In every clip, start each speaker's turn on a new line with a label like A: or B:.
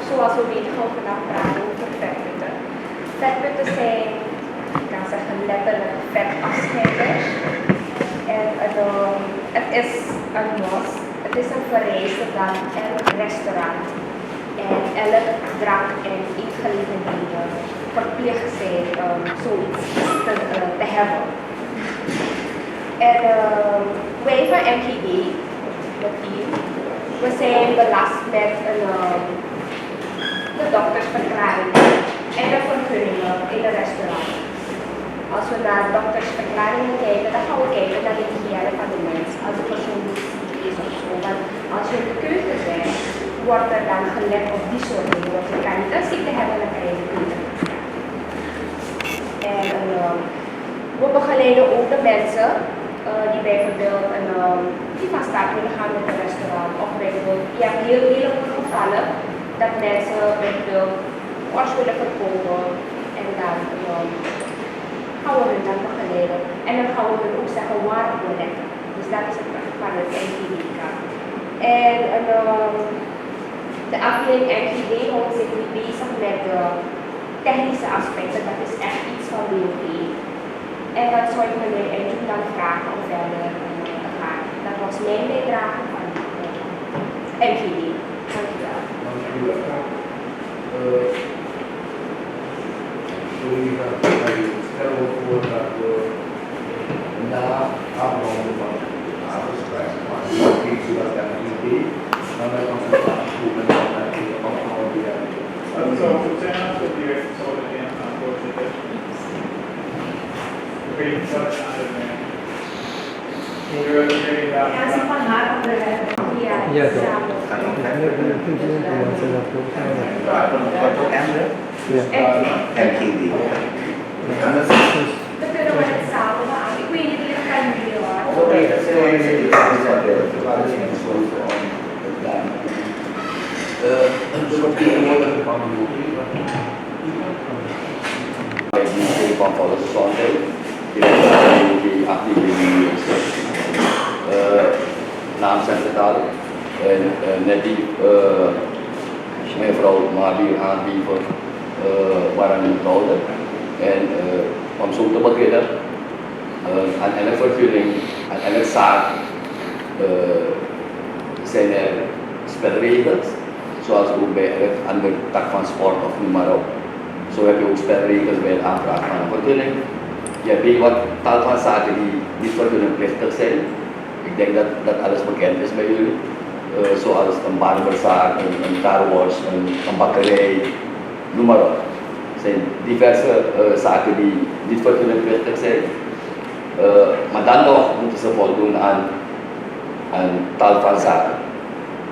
A: Zoals we weten gaan we vandaag praten over vetputten. Vetputten zijn, ik kan zeggen, letterlijk vetafscheiders. En het is een must. Het is een vereiste dat elk restaurant en elk drank- en eetgelegenheden verplicht zijn zoiets te hebben. En wij van MGD, het team, we zijn belast met de doktersverklaring en de vergunningen in een restaurant. Als we naar doktersverklaringen kijken, dan gaan we kijken naar de hygiëne van de mens. Als de persoon ziek is of zo. Want als je in de keuken bent, wordt er dan gelet op die soort dingen. Want je kan niet een ziekte hebben, dan kan je de keuken niet staan. En we begeleiden ook de mensen die bijvoorbeeld die van start willen gaan met een restaurant. Of bijvoorbeeld, je hebt heel veel gevallen dat mensen bijvoorbeeld worst willen verkopen en dan gaan we hun dan begeleiden. En dan gaan we hun ook zeggen waar we letten. Dus dat is het van het NGD. En de afdeling NGD houdt zich niet bezig met de technische aspecten. Dat is echt iets van BOP. En dat zou ik meneer Andrew dan vragen om verder te gaan. Dat was mijn bijdrage van NGD. Dank u wel.
B: Stel voor dat we na afronden van de avondspraak, maar niet zodat dat een idee, dan met ons doen en dan naar de afgelopen jaar.
C: Dat zou goed zijn als we direct zouden gaan, voorzitter. Ik weet niet wat het aan het
A: Ja, ze van haar onderwerp.
D: Ja, toch.
A: Samen.
B: MGD.
A: We kunnen we het samen aan. Ik weet niet of het kan jullie hoor.
B: Oké, dat is van volksgezondheid, die activiteiten naamcentraal en net die mevrouw Marie aangeven waren niet houden. En om zo te beginnen, aan elke vergunning, aan elke zaak zijn er spelregels, zoals ook bij elk ander tak van sport of noem maar op. Zo heb je ook spelregels bij het aanvraag van een vergunning. Je weet wat tal van zaken die niet vergunningplichtig zijn. Ik denk dat alles bekend is bij jullie. Zoals een barberzaak, een carwash, een bakkerij, noem maar op. Er zijn diverse zaken die niet vergunningplichtig zijn. Maar dan nog moeten ze voldoen aan tal van zaken.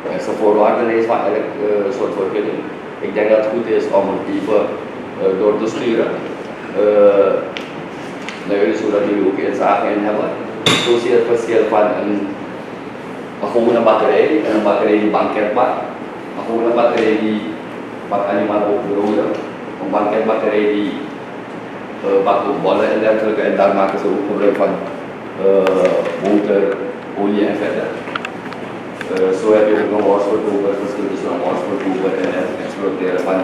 B: Er is een voorwaardenlijst van elk soort vergunning. Ik denk dat het goed is om het even door te sturen. Naar jullie, zodat jullie ook inzage in hebben. Zo zie je het verschil van een gewone bakkerij en een bakkerij die banket bakt. Een gewone bakkerij die bakt alleen ook broden. Een banketbakkerij die bakt ook bollen en dergelijke. En daar maken ze ook gebruik van boter, olie en verder. Zo heb je ook een worstverkoper, verschil tussen een worstverkoper en het exploiteren van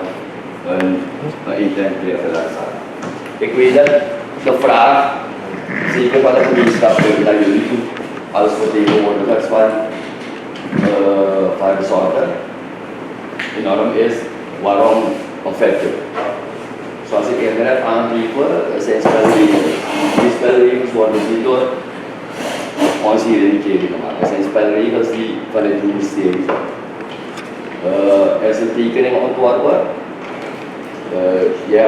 B: een intentieverzaak. Ik weet dat de vraag, zeker van de gemeenschap, dat jullie toe als vertegenwoordigers van de zorgen enorm is waarom een vetput. Zoals ik eerder heb aangegeven, er zijn spelregels. Die spelregels worden niet door ons hier in de Kering gemaakt. Er zijn spelregels die van het ministerie zijn. Er is een tekening ontworpen. Ja,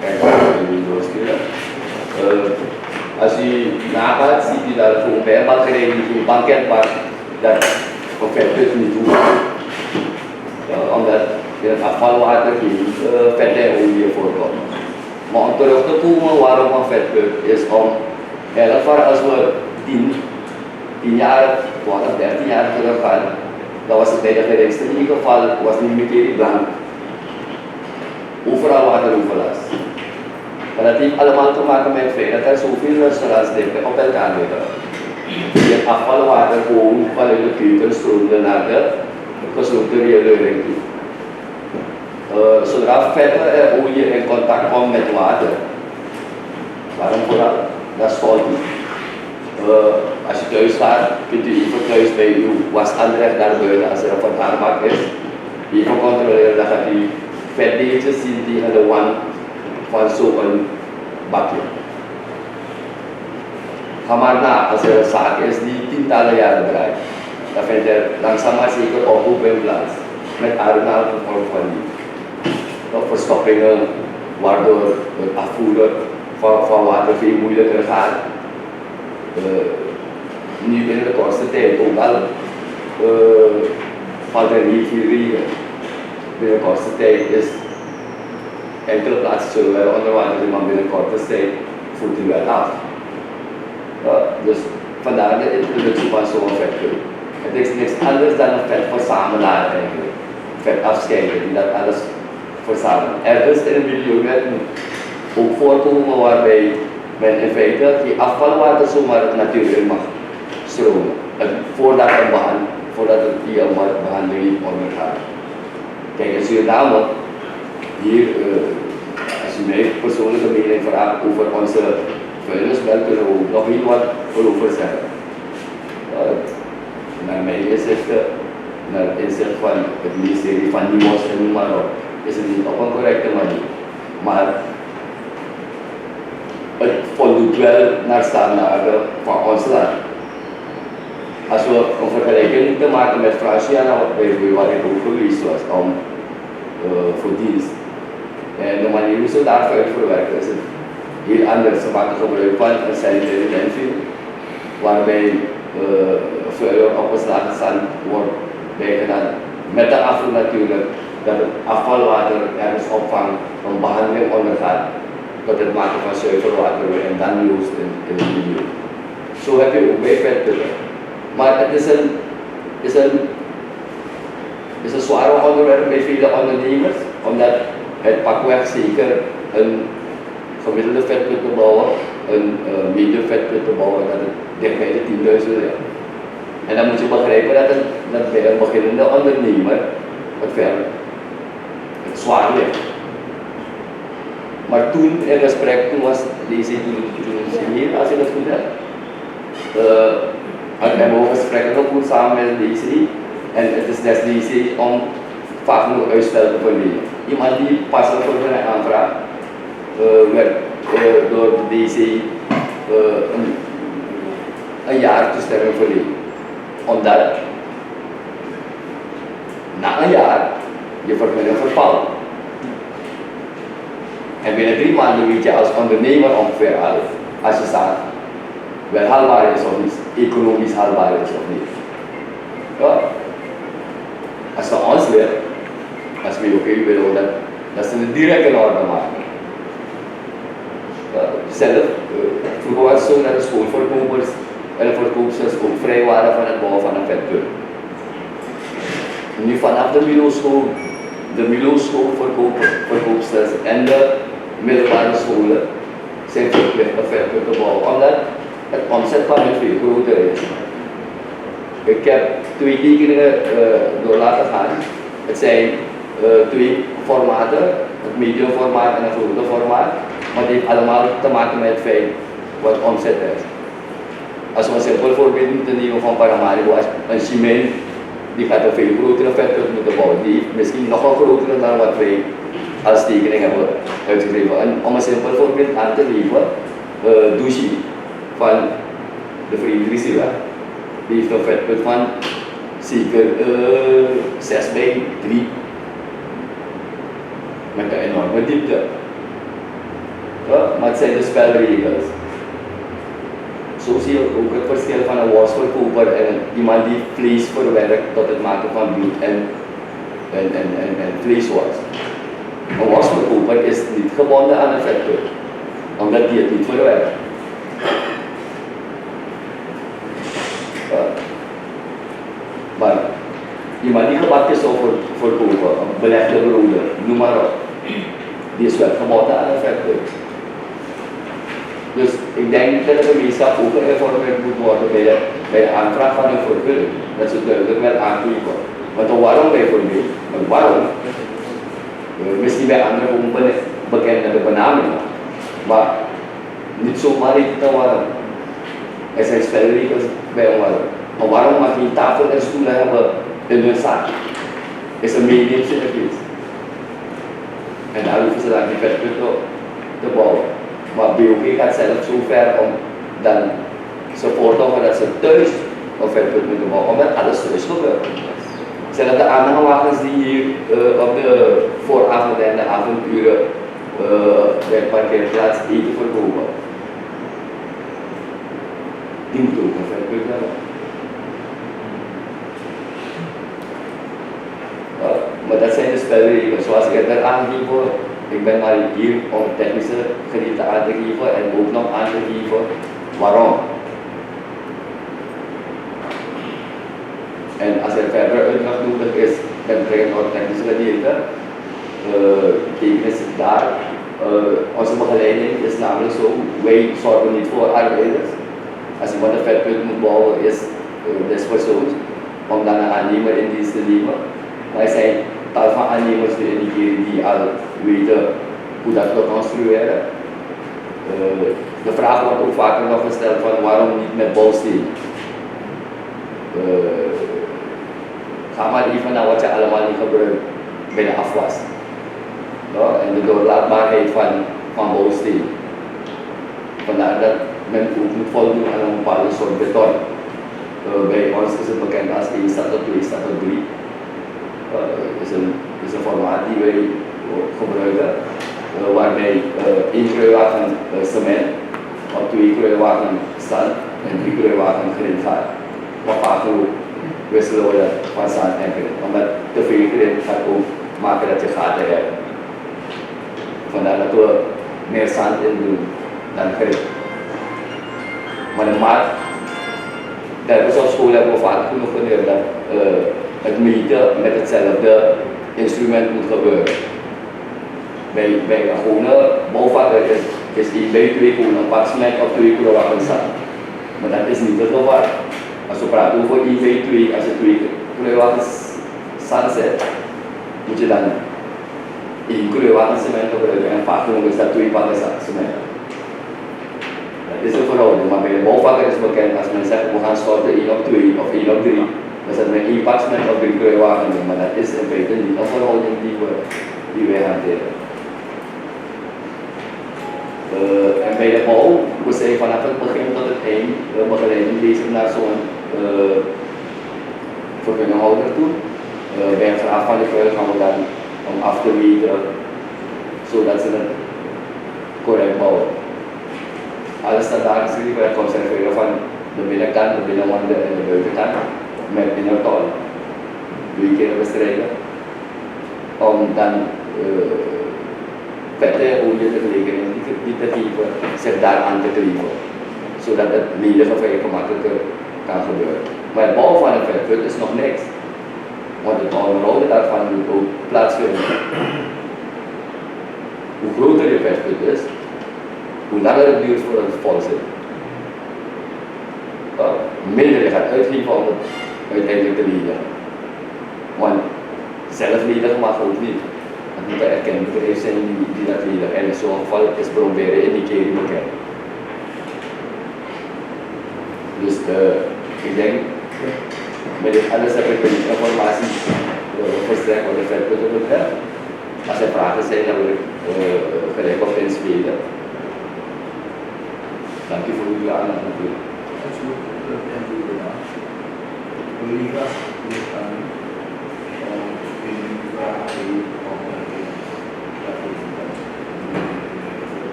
B: kijk maar, ik wil doorsturen. Als u nagaat, ziet u dat voor een bijbakkerij die geen banket bakt, dat een vetput niet hoeft. Omdat in het afvalwater geen vet en olie voorkomt. Maar om terug te komen waarom een vetput is om, in ieder geval als we 10 jaar, 12, 13 jaar terug gaan, dat was het tijdens het extreem geval, was niet meer blank. Overal wateroverlast. Maar dat heeft allemaal te maken met het feit dat er zoveel restaurants dicht op elkaar liggen. Het afvalwater gewoon vanuit de keuken stroomde naar de gesloten rioolering toe. Zodra vetten en olie in contact komen met water, waarom vooral? Dat is faulty. Als je thuis gaat, kunt u even thuis bij uw wasanrecht naar buiten, als er een verhaarmak is, even controleren, dan gaat u vetdeeltjes zien tegen de wand van zo'n bakje. Ga maar na, als er een zaak is die tientallen jaren draait, dan vindt er langzaam maar zeker oproep in plaats, met arenaal gevolg van die verstoppingen, waardoor het afvoeren van water veel moeilijker gaat. Nu binnen de kortste tijd ook al valt er niet veel regen. Binnen de kortste tijd is enkele plaatsen zullen wel onder water zijn, maar binnen de kortste tijd voert u wel af. Dus vandaar de introductie van zo'n vetkuil. Het is niks anders dan een vetverzamelaar eigenlijk. Vetafscheider die dat alles verzamelt. Ergens in een milieuwet moet ook voorkomen waarbij men in feite die afvalwater zomaar het natuur in mag stromen. Voordat het die behandeling niet ondergaat. Kijk, in Suriname, hier, als u mij persoonlijke mening vraagt over onze vuilnisbelt, kunnen we ook nog heel wat over zeggen. Naar mijn inzichten, naar het inzicht van het ministerie van Nieuws en noem maar op, is het niet op een correcte manier. Maar het voldoet wel naar standaarden van ons land. Als we een vergelijking moeten maken met Franciana, waar ik ook geweest was voor dienst. En de manier hoe ze daar vuil verwerken is het heel anders. Ze maken gebruik van een sanitaire landfill, waarbij vuil opgeslagen zand wordt bijgedaan. Met de afval natuurlijk, dat het afvalwater ergens opvangt, een behandeling ondergaat, tot het maken van zuiver water en dan loost in het milieu. Zo heb je ook bij vetpillen. Maar het is een zware onderwerp bij vele ondernemers, omdat het pakweg zeker een gemiddelde vetput te bouwen, een medium vetput te bouwen, dat het dicht bij de 10.000 ligt. En dan moet je begrijpen dat bij een beginnende ondernemer het zwaar ligt. Maar toen in gesprek, toen was deze hier, als je dat goed hebt, hebben we gesprekken gevoerd samen met DC en het is des DC om vaak nog uitstel te verlenen. Iemand die pas voor een aanvraag werd door de DC een jaar toestemming verleend. Omdat na een jaar je vergunning vervalt. En binnen 3 maanden weet je als ondernemer ongeveer al, als je staat, wel haalbaar is of niet, economisch haalbaar is of niet. Ja. Als het aan ons ligt, als we oké willen dat ze het direct in orde maken. Zelf, vroeger was het zo dat de schoolverkopers en de verkoopsters ook vrij waren van het bouwen van een vetput. Nu vanaf de MILO-schoolverkoopsters en de middelbare scholen zijn verplicht een vetput te bouwen, omdat het omzet van hun veel groter is. Ik heb 2 tekeningen door laten gaan. Het zijn 2 formaten, het medium formaat en het grote formaat, maar het heeft allemaal te maken met het feit wat omzet is. Als we een simpel voorbeeld moeten nemen van Paramaribo, een cement die gaat een veel grotere vetput moeten bouwen, die heeft misschien nogal groter dan wat wij als tekening hebben uitgegeven. En om een simpel voorbeeld aan te geven, Douchi van de Friedrichseweg, die heeft een vetput van zeker 6 bij 3 met een enorme diepte. Ja, maar het zijn de spelregels. Zo zie je ook het verschil van een worstverkoper en iemand die vlees verwerkt tot het maken van bloed en vleesworst. Een worstverkoper is niet gebonden aan een vetput, omdat die het niet verwerkt. Ja. Maar iemand die gebakjes zou verkopen, een belegde broeder, noem maar op, die is wel gebonden aan een vetput. Dus ik denk dat de gemeenschap ook geïnformeerd moet worden bij de aanvraag van een vergunning. Dat ze duidelijk wel aangeven. Want waarom bijvoorbeeld? Want waarom Misschien bij andere ook bekende benamingen, maar niet zomaar eten te worden. Er zijn spelregels bij worden. Maar waarom mag je tafel en stoelen hebben in hun zaak? Is een meeneemse iets. En daar hoeven ze dan niet vetput te bouwen. Maar BOG gaat zelf zo ver om dan ze voortdurend dat ze thuis een vetput moeten bouwen, omdat alles thuis gebeurt. Zijn de aanhangwagens die hier op de vooravond en de avonduren bij de parkeerplaats eten verkopen? Die moeten ook een vetput hebben. Maar dat zijn de spelregels. Zoals ik het net aangegeven, ik ben maar hier om het technische gedeelte aan te geven en ook nog aan te geven waarom. En als er verder uitleg nodig is, met betrekking tot het technische gedeelte, betekenis daar, onze begeleiding is namelijk zo, wij zorgen niet voor arbeiders. Als iemand een vetput moet bouwen, is despersoons om dan een aannemer in dienst te nemen. Maar er zijn tal van aannemers die indiceren die al weten hoe dat we construeren. De vraag wordt ook vaker nog gesteld van waarom niet met bouwsteen. Ga maar even naar wat je allemaal niet gebruikt bij de afwas. En de doorlaatbaarheid van bouwsteen. Vandaar dat men ook moet voldoen aan een bepaalde soort beton. Bij ons is het bekend als 1 staat tot 2 staat tot 3. Is een formaat die wij gebruiken, waarbij 1 kruiwagen cement op 2 kruiwagen zand en 3 kruiwagen grind gaat. Maar vaak wisselen we dat van zand en grind, omdat te veel grind gaat ook maken dat je gaten hebt. Vandaar dat we meer zand in doen dan grind. Maar de maat, tijdens op school hebben we vaak genoeg geleerd dat het meten met hetzelfde instrument moet gebeuren. Bij een gewone bouwvakker is 1 bij 2 gewoon een pak cement op 2 kruiwagen zand. Maar dat is niet het geval. Als we praten over 1 bij 2, als je 2 kruiwagens zand zet, moet je dan 1 kruiwagen cement gebruiken en vaak genoeg is dat 2 pakken cement. Dat is een verhouding, maar bij de bouwvakker is bekend als men zegt we gaan storten 1 op 2 of 1 op 3. Dan zetten we 1 pak cement op 3 kruiwagen, maar dat is in feite niet een verhouding die wij hanteren. En bij de bouw, we zijn vanaf het begin tot het eind begeleiding bezig naar zo'n vergunninghouder toe. Bij een vraag van de vuil gaan we dan om af te weten, zodat ze het correct bouwen. Alles staat daar geschreven, het conserveren van de binnenkant, de binnenwanden en de buitenkant met innertol 2 keer bestrijden. Om dan vette olie de gelegenheid die te geven, zich daaraan te kleven, zodat het ledige vrij gemakkelijker kan gebeuren. Maar het bouwen van een vetput is nog niks, want het onderhouden daarvan moet ook plaatsvinden. Hoe groter je vetput is, hoe langer het duurt voor het vol zit. Minder je gaat uitgeven om het uiteindelijk te ledigen. Want zelf ledigen mag ook niet. Het moet een erkend bedrijf zijn die dat ledigen. En in zo'n geval is proberen indiceren bekend. Dus ik denk, met dit alles heb ik de informatie verstrekt wat de vetputten betreft. Als er vragen zijn, dan wil ik gelijk op inspelen. Dank u voor uw aandacht natuurlijk.
D: Collega's die gaan in vraag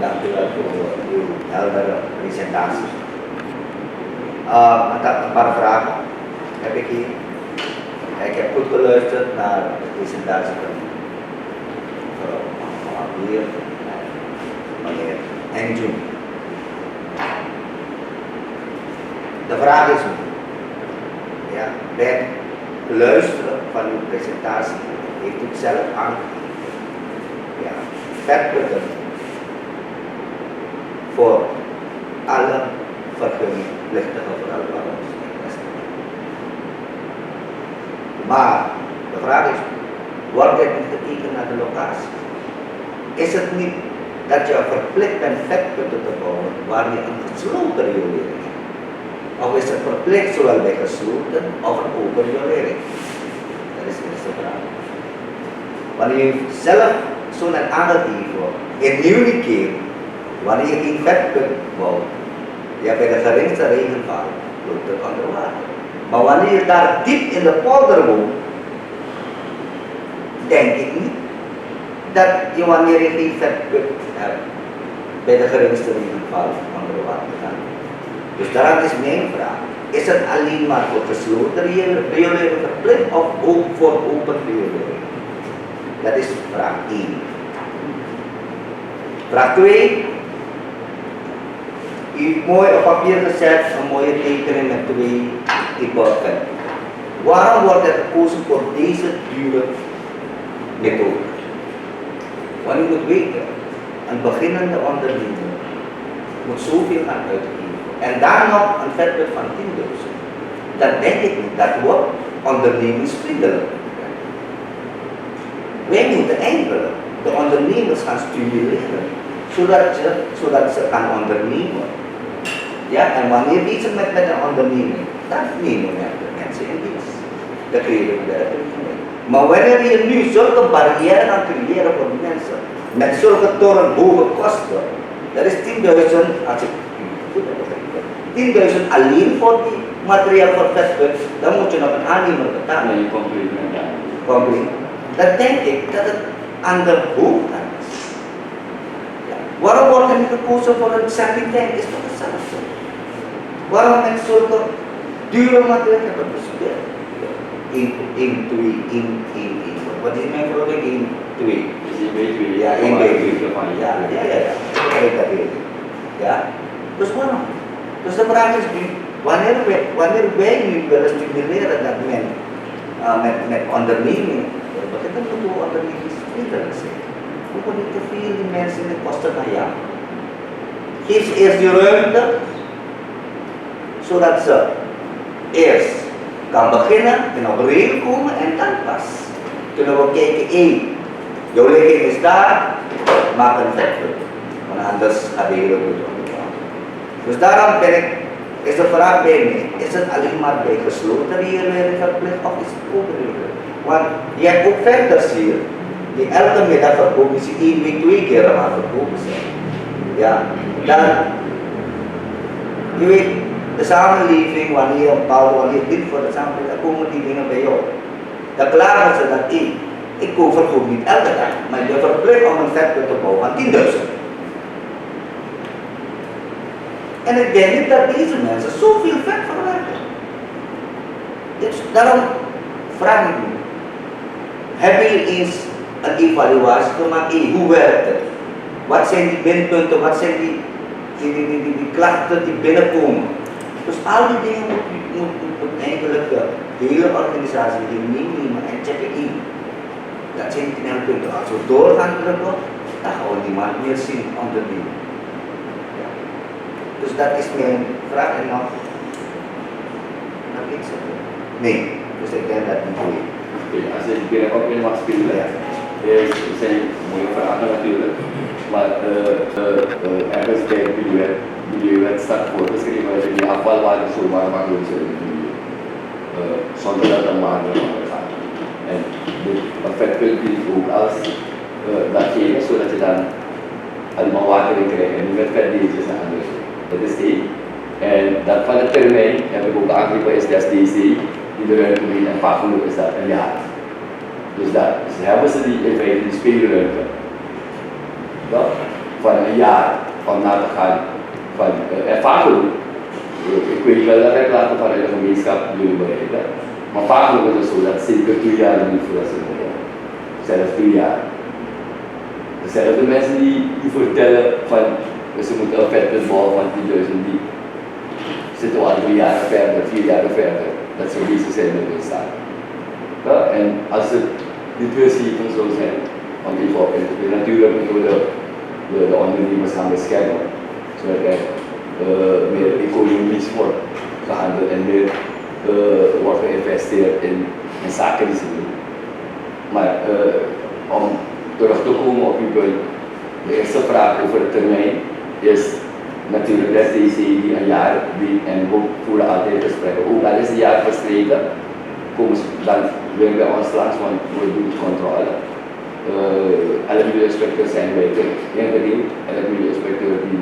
E: dank u wel voor uw heldere presentatie. Een paar vragen heb ik hier. Ik heb goed geluisterd naar de presentatie van mevrouw Aktueel en meneer Engjoen. De vraag is nu, ja, bij het luisteren van uw presentatie heeft u het zelf aangegeven. Ja, vetputten voor alle vergunningplichtige verhuisbouwers. Maar de vraag is, wordt dit niet gekeken naar de locatie? Is het niet dat je verplicht bent vetputten te bouwen waar je een gesloten riolering hebt? Of is het verplicht zowel bij gesloten of een open riolering? Dat is de eerste vraag. Wanneer je zelf zo net aangegeven wordt, in jullie keer, wanneer je geen vetput bouwt, je hebt bij de geringste regenval, loopt het onder water. Maar wanneer je daar diep in de polder woont, denk ik niet dat je wanneer je geen vetput hebt, bij de geringste regenval onder water gaat. Dus daarom is mijn vraag, is het alleen maar voor gesloten riolering verplicht of ook voor open riolering? Dat is vraag 1. Vraag 2. U heeft mooi op papier gezet, een mooie tekening met 2 hypotheken. Waarom wordt er gekozen voor deze dure methode? Want u moet weten, een beginnende ondernemer moet zoveel gaan uitgeven. En daar nog een vetput van 10.000. Dat denk ik niet, dat wordt ondernemingsvriendelijk. Wij moeten eigenlijk de ondernemers gaan stimuleren, zodat ze gaan ondernemen. Ja, en wanneer bezig met een onderneming, dan nemen we de mensen in dienst. Dat creëren we de economie. Maar wanneer je nu zulke barrières gaat creëren voor mensen, met zulke torenhoge kosten, dat is 10.000, als ik goed heb begrepen, 10.000 alleen voor die materiaal voor vetput, dan moet je nog een aannemer betalen.
B: Nee, compleet met dat.
E: Compleet. Dan denk ik dat het aan de bovenkant is. Ja. Waarom wordt er niet gekozen voor een sampling tank? Is toch hetzelfde? Waarom met zulke dure materialen hebben we gestudeerd? 1, 2, 1, 1, 1. Wat is mijn verhouding? 1, 2.
B: Dus je weet weer,
E: Ja, 1 bij 2.
B: Ja,
E: Ja. Ja. Dus waarom? Dus de vraag is nu, wanneer wij nu willen stimuleren dat men met onderneming, dan moeten we ondernemingsvriendelijk zijn. We moeten niet te veel die mensen in de kosten gaan jagen. Geef ze eerst die ruimte, zodat ze eerst kan beginnen en op regel komen en dan pas kunnen we kijken, jouw ligging is daar, maak een vetput. Want anders gaat de hele boel ondergaan. Dus daarom is de vraag bij mij, is het alleen maar bij gesloten riolering verplicht of is het open riolering? Want je hebt ook vendors hier, die elke middag verkopen, die 1 week, 2 keer aan het verkopen zijn. Ja, dan, je weet, de samenleving, wanneer je wanneer dit voor de samenleving, dan komen die dingen bij jou. Dan klagen ze dat ik verkoop niet elke dag, maar je verplicht om een vetput te bouwen van 10.000. En ik denk niet dat deze mensen zoveel vet verwerken. Dus daarom vraag ik u, hebben jullie eens een evaluatie gemaakt? Hoe werkt het? Wat zijn die minpunten? Wat zijn die klachten die binnenkomen? Dus al die dingen moet eigenlijk de hele organisatie hier meenemen en checken in. Dat zijn die knelpunten. Als we doorgaan drukken, dan gaan we niemand meer zien ondernemen. Ja. Dus dat is mijn vraag en nog iets? Nee, dus ik denk dat niet goed.
B: Als ik binnenkort in mag spelen, zijn mooie vragen natuurlijk. Maar ergens bij het milieuwet staat voorgeschreven dat je die afvalwater zomaar mag lozen zonder dat er maatregelen gaat. En een vetput dient ook als datgene, zodat je dan allemaal water in krijgt en niet met vetdeeltjes en anders. Dat is één. En dat van de termijn heb ik ook aangegeven is de SDC, die de ruimte neemt en vaak genoeg is dat een jaar. Dus hebben ze die in feite die speelruimte. Ja, van een jaar om na te gaan van vaak genoeg. Ik weet wel dat ik later vanuit de gemeenschap jullie bereiken. Maar vaak genoeg is het zo dat zeker 2 jaar niet voor dat ze bereiken. Zelfs 2 jaar. Dezelfde mensen die vertellen van ze moeten een vetput bouwen van 10.000 die zitten we al 3 jaar verder, 4 jaar verder, dat ze bezig zijn met hun zaak. Ja, en als het die twee schepen zo zijn, want die voor natuurlijk moeten we de ondernemers gaan beschermen, zodat er meer economisch wordt gehandeld en meer wordt geïnvesteerd in zaken die ze doen. Maar om terug te komen op uw punt, de eerste vraag over de termijn is natuurlijk dat DC die een jaar biedt en we voeren altijd gesprekken. Ook al is een jaar verstreken, komen ze dan weer bij ons langs, want we doen de controle. Alle milieuinspecteurs zijn wijken ingediend, elke milieuinspecteur die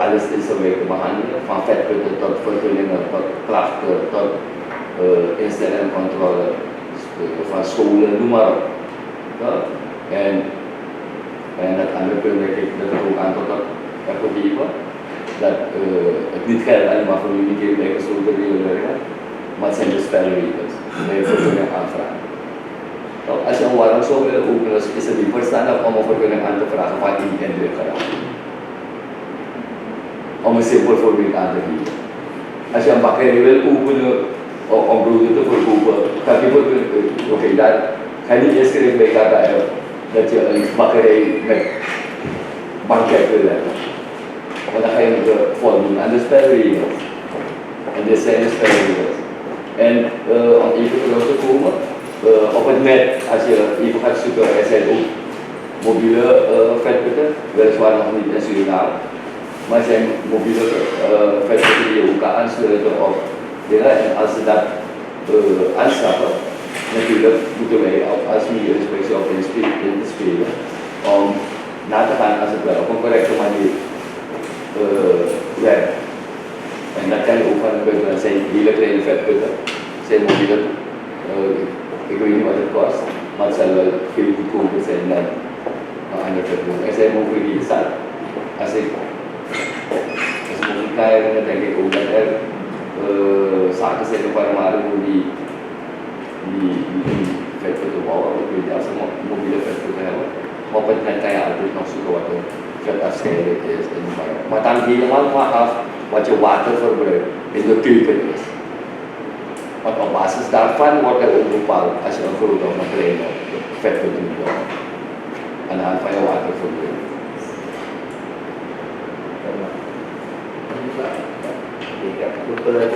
B: alles in zijn wijk te behandelen, van vetputten tot vergunningen, tot klachten, tot instellingen en controle, van scholen, noem maar op. Ja? En het andere punt dat ik ook aan tot heb gegeven, dat het niet geldt alleen maar voor jullie bij gesloten regelwerken, maar het zijn de spelregels bij vergunning aanvragen. Nou, als je een warm zou willen openen, is het niet verstandig om een vergunning aan te vragen van die en de geraakt. Om een simpel voorbeeld aan te geven. Als je een bakkerij wil openen om broden te verkopen, kan je vergunning, oké, daar ga je niet inschrijven bij KKF dat je een bakkerij met banket wil hebben. Want dan ga je moeten voldoen aan de spelregels. En dit zijn de spelregels. En om even terug te komen, op het net, als je even gaat zoeken, er zijn ook mobiele vetputten, weliswaar nog niet in Suriname, maar er zijn mobiele vetputten die je ook kan aansluiten op dingen. En als ze dat aanschaffen, natuurlijk moeten wij als milieuinspectie op in te spelen om na te gaan als het wel op een correcte manier werkt. En dat kan je ook van de buitenland, dat zijn hele kleine vetputten, zijn mobiele. Ik weet niet wat het kost, maar het zal wel veel goedkoper zijn dan een ander vetpunt. Er zijn mogelijk die staan. Als ik moet kijken, dan denk ik ook dat er zaken zijn op Paramare die vetputten bouwen. Ik weet niet, als ze mobiele vetputten hebben. Op het net kan je altijd nog zoeken wat een vetafscheiding is. Maar dan helemaal maar af wat je waterverbruik in de keuken is. Want op basis daarvan wordt er ook bepaald als je een grote of een kleine vetput moet bouwen. Aan de hand van je waterverbruik.
E: Ik heb het